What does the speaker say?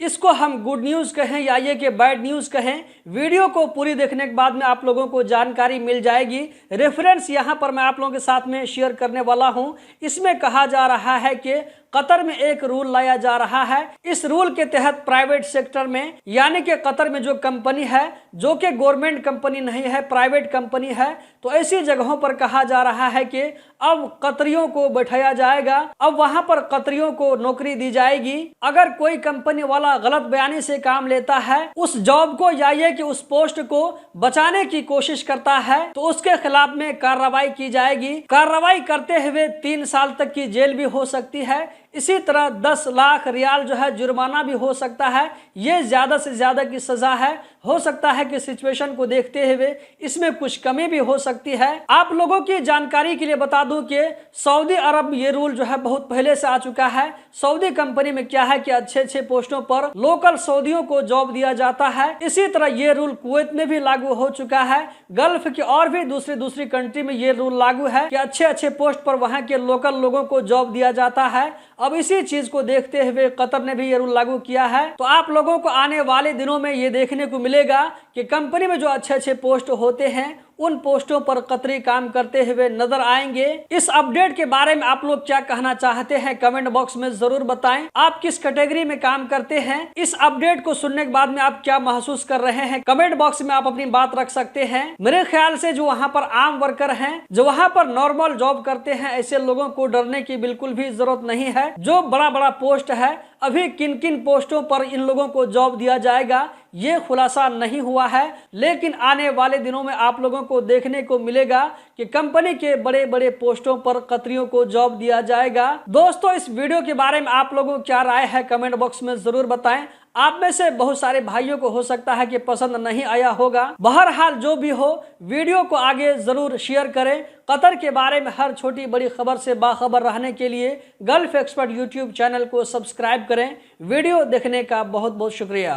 इसको हम good news कहें या ये कि बैड न्यूज़ कहें, वीडियो को पूरी देखने के बाद में आप लोगों को जानकारी मिल जाएगी। रेफरेंस यहाँ पर मैं आप लोगों के साथ में शेयर करने वाला हूँ। इसमें कहा जा रहा है कि कतर में एक रूल लाया जा रहा है। इस रूल के तहत प्राइवेट सेक्टर में, यानी कि कतर में जो कंपनी है जो कि गवर्नमेंट कंपनी नहीं है, प्राइवेट कंपनी है, तो ऐसी जगहों पर कहा जा रहा है कि अब कतरियों को बैठाया जाएगा, अब वहां पर कतरियों को नौकरी दी जाएगी। अगर कोई कंपनी वाला गलत बयानी से काम लेता है, उस जॉब को या ये कि उस पोस्ट को बचाने की कोशिश करता है, तो उसके खिलाफ में कार्रवाई की जाएगी। कार्रवाई करते हुए 3 साल तक की जेल भी हो सकती है। इसी तरह 10 लाख रियाल जो है जुर्माना भी हो सकता है। ये ज्यादा से ज्यादा की सजा है। हो सकता है कि सिचुएशन को देखते हुए इसमें कुछ कमी भी हो सकती है। आप लोगों की जानकारी के लिए बता दूं कि सऊदी अरब में ये रूल जो है बहुत पहले से आ चुका है। सऊदी कंपनी में क्या है कि अच्छे पोस्टों पर लोकल सऊदियों को जॉब दिया जाता है। इसी तरह ये रूल कुवैत में भी लागू हो चुका है। गल्फ की और भी दूसरी कंट्री में ये रूल लागू है कि अच्छे पोस्ट पर वहां के लोकल लोगों को जॉब दिया जाता है। अब इसी चीज को देखते हुए कतर ने भी ये रूल लागू किया है। तो आप लोगों को आने वाले दिनों में ये देखने को मिलेगा कि कंपनी में जो अच्छे पोस्ट होते हैं उन पोस्टों पर कतरी काम करते हुए नजर आएंगे। इस अपडेट के बारे में आप लोग क्या कहना चाहते हैं कमेंट बॉक्स में जरूर बताएं। आप किस कैटेगरी में काम करते हैं? इस अपडेट को सुनने के बाद में आप क्या महसूस कर रहे हैं? कमेंट बॉक्स में आप अपनी बात रख सकते हैं। मेरे ख्याल से जो वहाँ पर आम वर्कर हैं, जो वहाँ पर नॉर्मल जॉब करते हैं, ऐसे लोगों को डरने की बिल्कुल भी जरूरत नहीं है। जो बड़ा पोस्ट है, अभी किन किन पोस्टों पर इन लोगों को जॉब दिया जाएगा ये खुलासा नहीं हुआ है, लेकिन आने वाले दिनों में आप लोगों को देखने को मिलेगा कि कंपनी के बड़े पोस्टों पर कतरियों को जॉब दिया जाएगा। दोस्तों, इस वीडियो के बारे में आप लोगों को क्या राय है कमेंट बॉक्स में जरूर बताएं। आप में से बहुत सारे भाइयों को हो सकता है कि पसंद नहीं आया होगा। बहरहाल जो भी हो, वीडियो को आगे जरूर शेयर करें। कतर के बारे में हर छोटी बड़ी खबर से बाखबर रहने के लिए गल्फ एक्सपर्ट यूट्यूब चैनल को सब्सक्राइब करें। वीडियो देखने का बहुत शुक्रिया।